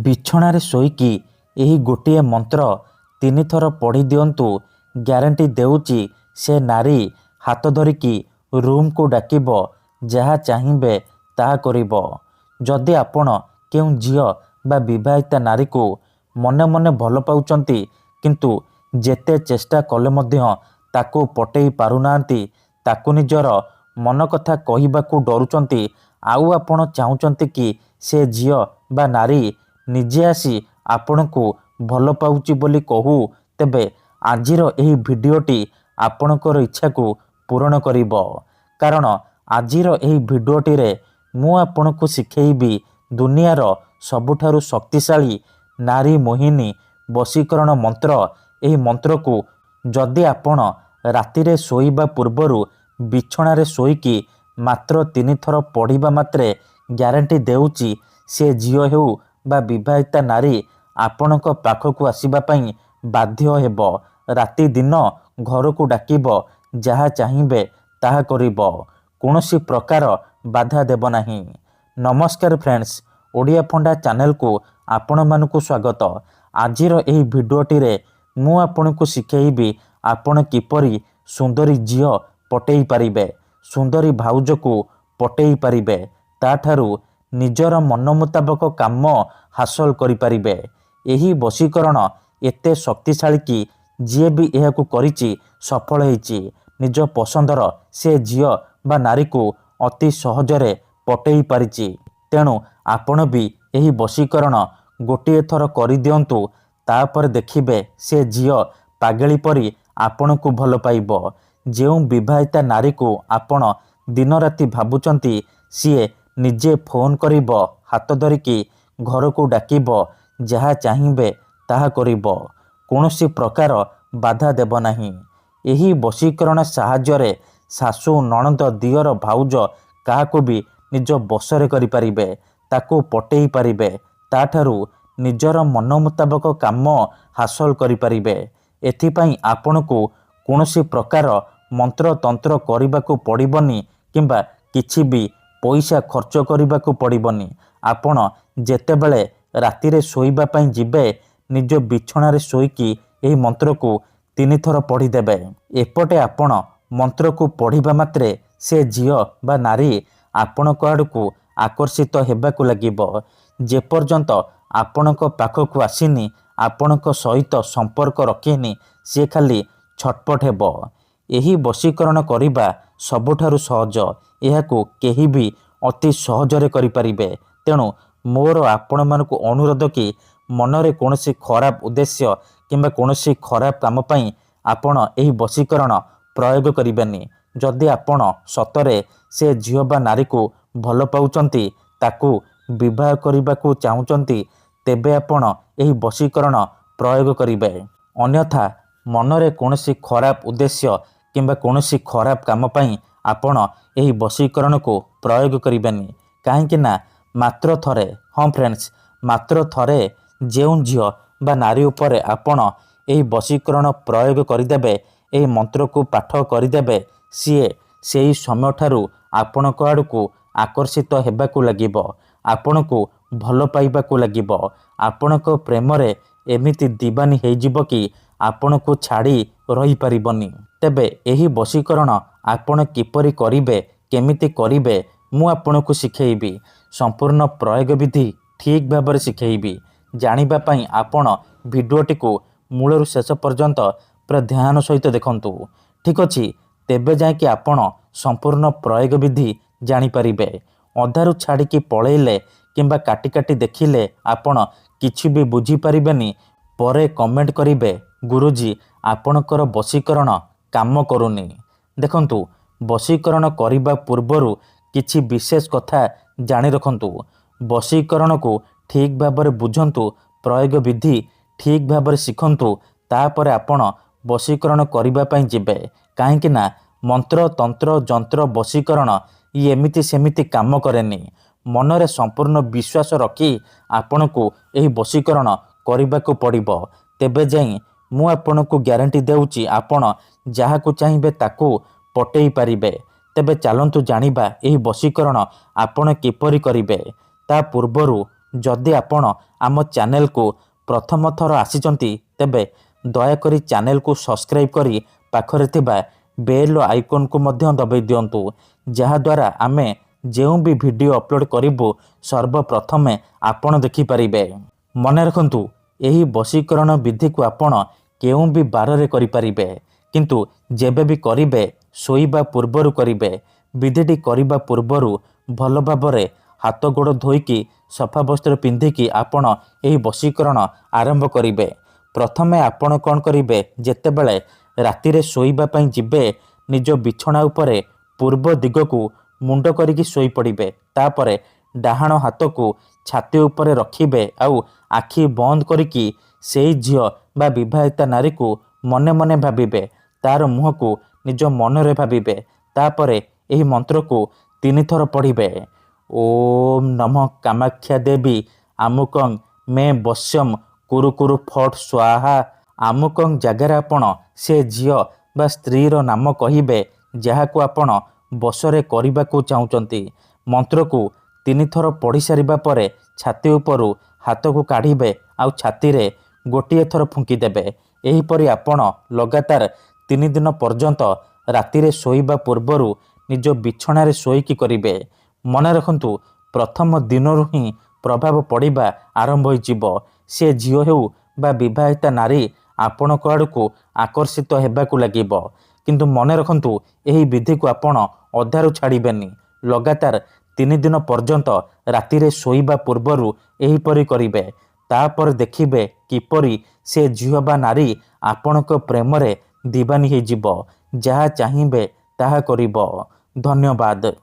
ବିଛଣାରେ ଶୋଇକି ଏହି ଗୋଟିଏ ମନ୍ତ୍ର 3 ଥର ପଢ଼ି ଦିଅନ୍ତୁ। ଗ୍ୟାରେଣ୍ଟି ଦେଉଛି ସେ ନାରୀ ହାତ ଧରିକି ରୁମ୍କୁ ଡାକିବ, ଯାହା ଚାହିଁବେ ତାହା କରିବ। ଯଦି ଆପଣ କେଉଁ ଝିଅ ବା ବିବାହିତା ନାରୀକୁ ମନେ ମନେ ଭଲ ପାଉଛନ୍ତି, କିନ୍ତୁ ଯେତେ ଚେଷ୍ଟା କଲେ ମଧ୍ୟ ତାକୁ ପଟେଇ ପାରୁନାହାନ୍ତି, ତାକୁ ନିଜର ମନ କଥା କହିବାକୁ ଡରୁଛନ୍ତି, ଆଉ ଆପଣ ଚାହୁଁଛନ୍ତି କି ସେ ଝିଅ ବା ନାରୀ ନିଜେ ଆସି ଆପଣଙ୍କୁ ଭଲ ପାଉଛି ବୋଲି କହୁ, ତେବେ ଆଜିର ଏହି ଭିଡ଼ିଓଟି ଆପଣଙ୍କର ଇଚ୍ଛାକୁ ପୂରଣ କରିବ। କାରଣ ଆଜିର ଏହି ଭିଡ଼ିଓଟିରେ ମୁଁ ଆପଣଙ୍କୁ ଶିଖେଇବି ଦୁନିଆର ସବୁଠାରୁ ଶକ୍ତିଶାଳୀ ନାରୀ ମୋହିନୀ ବଶୀକରଣ ମନ୍ତ୍ର। ଏହି ମନ୍ତ୍ରକୁ ଯଦି ଆପଣ ରାତିରେ ଶୋଇବା ପୂର୍ବରୁ ବିଛଣାରେ ଶୋଇକି ମାତ୍ର 3 ଥର ପଢ଼ିବା ମାତ୍ରେ ଗ୍ୟାରେଣ୍ଟି ଦେଉଛି ସେ ଝିଅ ହେଉ ବା ବିବାହିତା ନାରୀ ଆପଣଙ୍କ ପାଖକୁ ଆସିବା ପାଇଁ ବାଧ୍ୟ ହେବ। ରାତି ଦିନ ଘରକୁ ଡାକିବ, ଯାହା ଚାହିଁବେ ତାହା କରିବ, କୌଣସି ପ୍ରକାର ବାଧା ଦେବ ନାହିଁ। ନମସ୍କାର ଫ୍ରେଣ୍ଡସ୍, ଓଡ଼ିଆ ଫଣ୍ଡା ଚ୍ୟାନେଲକୁ ଆପଣମାନଙ୍କୁ ସ୍ୱାଗତ। ଆଜିର ଏହି ଭିଡ଼ିଓଟିରେ ମୁଁ ଆପଣଙ୍କୁ ଶିଖେଇବି ଆପଣ କିପରି ସୁନ୍ଦରୀ ଝିଅ ପଟେଇ ପାରିବେ, ସୁନ୍ଦରୀ ଭାଉଜକୁ ପଟେଇ ପାରିବେ, ତାଠାରୁ ନିଜର ମନ ମୁତାବକ କାମ ହାସଲ କରିପାରିବେ। ଏହି ବଶୀକରଣ ଏତେ ଶକ୍ତିଶାଳୀ କି ଯିଏ ବି ଏହାକୁ କରିଛି ସଫଳ ହେଇଛି। ନିଜ ପସନ୍ଦର ସେ ଝିଅ ବା ନାରୀକୁ ଅତି ସହଜରେ ପଟେଇ ପାରିଛି। ତେଣୁ ଆପଣ ବି ଏହି ବଶୀକରଣ ଗୋଟିଏ ଥର କରିଦିଅନ୍ତୁ, ତାପରେ ଦେଖିବେ ସେ ଝିଅ ପାଗଳି ପରି ଆପଣଙ୍କୁ ଭଲ ପାଇବ। ଯେଉଁ ବିବାହିତା ନାରୀକୁ ଆପଣ ଦିନରାତି ଭାବୁଛନ୍ତି, ସିଏ ନିଜେ ଫୋନ୍ କରିବ, ହାତ ଧରିକି ଘରକୁ ଡାକିବ, ଯାହା ଚାହିଁବେ ତାହା କରିବ, କୌଣସି ପ୍ରକାର ବାଧା ଦେବ ନାହିଁ। ଏହି ବଶୀକରଣ ସାହାଯ୍ୟରେ ଶାଶୁ, ନଣନ୍ଦ, ଦିଅର, ଭାଉଜ କାହାକୁ ବି ନିଜ ବଶରେ କରିପାରିବେ, ତାକୁ ପଟେଇ ପାରିବେ, ତାଠାରୁ ନିଜର ମନ ମୁତାବକ କାମ ହାସଲ କରିପାରିବେ। ଏଥିପାଇଁ ଆପଣଙ୍କୁ କୌଣସି ପ୍ରକାର ମନ୍ତ୍ରତନ୍ତ୍ର କରିବାକୁ ପଡ଼ିବନି କିମ୍ବା କିଛି ବି ପଇସା ଖର୍ଚ୍ଚ କରିବାକୁ ପଡ଼ିବନି। ଆପଣ ଯେତେବେଳେ ରାତିରେ ଶୋଇବା ପାଇଁ ଯିବେ, ନିଜ ବିଛଣାରେ ଶୋଇକି ଏହି ମନ୍ତ୍ରକୁ 3 ଥର ପଢ଼ିଦେବେ। ଏପଟେ ଆପଣ ମନ୍ତ୍ରକୁ ପଢ଼ିବା ମାତ୍ରେ ସେ ଝିଅ ବା ନାରୀ ଆପଣଙ୍କ ଆଡ଼କୁ ଆକର୍ଷିତ ହେବାକୁ ଲାଗିବ। ଯେପର୍ଯ୍ୟନ୍ତ ଆପଣଙ୍କ ପାଖକୁ ଆସିନି, ଆପଣଙ୍କ ସହିତ ସମ୍ପର୍କ ରଖିନି, ସେ ଖାଲି ଛଟପଟ ହେବ। ଏହି ବଶୀକରଣ କରିବା ସବୁଠାରୁ ସହଜ। ଏହାକୁ କେହି ବି ଅତି ସହଜରେ କରିପାରିବେ। ତେଣୁ ମୋର ଆପଣମାନଙ୍କୁ ଅନୁରୋଧ କି ମନରେ କୌଣସି ଖରାପ ଉଦ୍ଦେଶ୍ୟ କିମ୍ବା କୌଣସି ଖରାପ କାମ ପାଇଁ ଆପଣ ଏହି ବଶୀକରଣ ପ୍ରୟୋଗ କରିବେନି। ଯଦି ଆପଣ ସତରେ ସେ ଝିଅ ବା ନାରୀକୁ ଭଲ ପାଉଛନ୍ତି, ତାକୁ ବିବାହ କରିବାକୁ ଚାହୁଁଛନ୍ତି, ତେବେ ଆପଣ ଏହି ବଶୀକରଣ ପ୍ରୟୋଗ କରିବେ। ଅନ୍ୟଥା ମନରେ କୌଣସି ଖରାପ ଉଦ୍ଦେଶ୍ୟ କିମ୍ବା କୌଣସି ଖରାପ କାମ ପାଇଁ ଆପଣ ଏହି ବଶୀକରଣକୁ ପ୍ରୟୋଗ କରିବେନି। କାହିଁକି ନା ମାତ୍ର ଥରେ, ହଁ ଫ୍ରେଣ୍ଡସ୍, ମାତ୍ର ଥରେ ଯେଉଁ ଝିଅ ବା ନାରୀ ଉପରେ ଆପଣ ଏହି ବଶୀକରଣ ପ୍ରୟୋଗ କରିଦେବେ, ଏହି ମନ୍ତ୍ରକୁ ପାଠ କରିଦେବେ, ସିଏ ସେହି ସମୟଠାରୁ ଆପଣଙ୍କ ଆଡ଼କୁ ଆକର୍ଷିତ ହେବାକୁ ଲାଗିବ, ଆପଣଙ୍କୁ ଭଲ ପାଇବାକୁ ଲାଗିବ, ଆପଣଙ୍କ ପ୍ରେମରେ ଏମିତି ଦିବାନୀ ହେଇଯିବ କି ଆପଣଙ୍କୁ ଛାଡ଼ି ରହିପାରିବନି। ତେବେ ଏହି ବଶୀକରଣ ଆପଣ କିପରି କରିବେ, କେମିତି କରିବେ, ମୁଁ ଆପଣଙ୍କୁ ଶିଖେଇବି। ସମ୍ପୂର୍ଣ୍ଣ ପ୍ରୟୋଗ ବିଧି ଠିକ୍ ଭାବରେ ଶିଖେଇବି। ଜାଣିବା ପାଇଁ ଆପଣ ଭିଡ଼ିଓଟିକୁ ମୂଳରୁ ଶେଷ ପର୍ଯ୍ୟନ୍ତ ପୁରା ଧ୍ୟାନ ସହିତ ଦେଖନ୍ତୁ। ଠିକ୍ ଅଛି, ତେବେ ଯାଇକି ଆପଣ ସମ୍ପୂର୍ଣ୍ଣ ପ୍ରୟୋଗ ବିଧି ଜାଣିପାରିବେ। ଅଧାରୁ ଛାଡ଼ିକି ପଳେଇଲେ କିମ୍ବା କାଟି କାଟି ଦେଖିଲେ ଆପଣ କିଛି ବି ବୁଝିପାରିବେନି। ପରେ କମେଣ୍ଟ କରିବେ, ଗୁରୁଜୀ ଆପଣଙ୍କର ବଶୀକରଣ କାମ କରୁନି। ଦେଖନ୍ତୁ, ବଶୀକରଣ କରିବା ପୂର୍ବରୁ କିଛି ବିଶେଷ କଥା ଜାଣି ରଖନ୍ତୁ। ବଶୀକରଣକୁ ଠିକ୍ ଭାବରେ ବୁଝନ୍ତୁ, ପ୍ରୟୋଗ ବିଧି ଠିକ୍ ଭାବରେ ଶିଖନ୍ତୁ, ତାପରେ ଆପଣ ବଶୀକରଣ କରିବା ପାଇଁ ଯିବେ। କାହିଁକି ନା ମନ୍ତ୍ର, ତନ୍ତ୍ର, ଯନ୍ତ୍ର, ବଶୀକରଣ ଇଏ ଏମିତି ସେମିତି କାମ କରେନି। ମନରେ ସମ୍ପୂର୍ଣ୍ଣ ବିଶ୍ୱାସ ରଖି ଆପଣଙ୍କୁ ଏହି ବଶୀକରଣ କରିବାକୁ ପଡ଼ିବ। ତେବେ ଯାଇ ମୁଁ ଆପଣଙ୍କୁ ଗ୍ୟାରେଣ୍ଟି ଦେଉଛି ଆପଣ ଯାହାକୁ ଚାହିଁବେ ତାକୁ ପଟେଇ ପାରିବେ। ତେବେ ଚାଲନ୍ତୁ ଜାଣିବା ଏହି ବଶୀକରଣ ଆପଣ କିପରି କରିବେ। ତା ପୂର୍ବରୁ जदि आपण आम चैनल को प्रथम थर आसीचंती तेबे दयाकरी चैनल को सब्सक्राइब करी पाखरे थिबा बेल आइकन को मध्य दबाई दियंतु जहाद्वारा आमे जो भी वीडियो अपलोड करिबु सर्वप्रथमे आपण देखि परिबे। मने रखंतु एही वशीकरण विधि को आपण केउ भी बार रे करि परिबे किंतु जेबे भी करिबे सोईबा पूर्वरु करिबे। विधिटी करिबा पूर्वरु भल भाबरे हाथ गोड़ धोईकी सफा वस्त्र पिंधिकी आपण एही वशीकरण आरंभ करिबे। प्रथमे आपण कौन करिबे जेतेबेले रातिरे सोईबा पई जिबे निज बिछଣା उपरे पूर्व दिगकू मुंड करिकी सोई पड़िबे। तापरे डाहाण हाथ को छाती उपरे रखिबे आउ आखि बंद करिकी सेई झियो बा विवाहिता नारी को मने मने भाबिबे तार मुह को निज मनरे भाबिबे। तापरे एही मंत्र को 3 थर पढ़िबे। ओम नमः कामाख्या देवी आमुकं मे बश्यम कुरु कुरु फट स्वाहा। आमुकं जगार आपण से झियो बा स्त्रीर नाम कहिबे जहाको आपण बसरे करबाकू चाहुचंती। मंत्र को 3 थर पढ़ी सारिबा परे छाती उपरु हाथ को काढ़िबे आउ छाती रे गोटिए थर फुंकी देबे। एहीपरि आपण लगातार 3 दिन पर्यंत रातिरे सोईबा पूर्वरु निज बिछणारे सोईकी करिबे। मने रखंतु प्रथम दिनरु ही प्रभाव पड़िबा आरंभ होइजिबो। से झियो हेउ बा विवाहिता नारी आपण आड़कू आकर्षित हेबाकू लागिबो। किंतु मने रखंतु एही विधि को आपण अधारु छाड़िबेनी। लगातार 3 दिन पर्यंत रातिरे सोईबा पूर्वरु एहीपरि करिबे। तापर देखिबे किपरि से झियो बा नारी आपणक प्रेमरे दीवानी होइजिबो। जहा चाहिबे ताहा करिबो। धन्यवाद।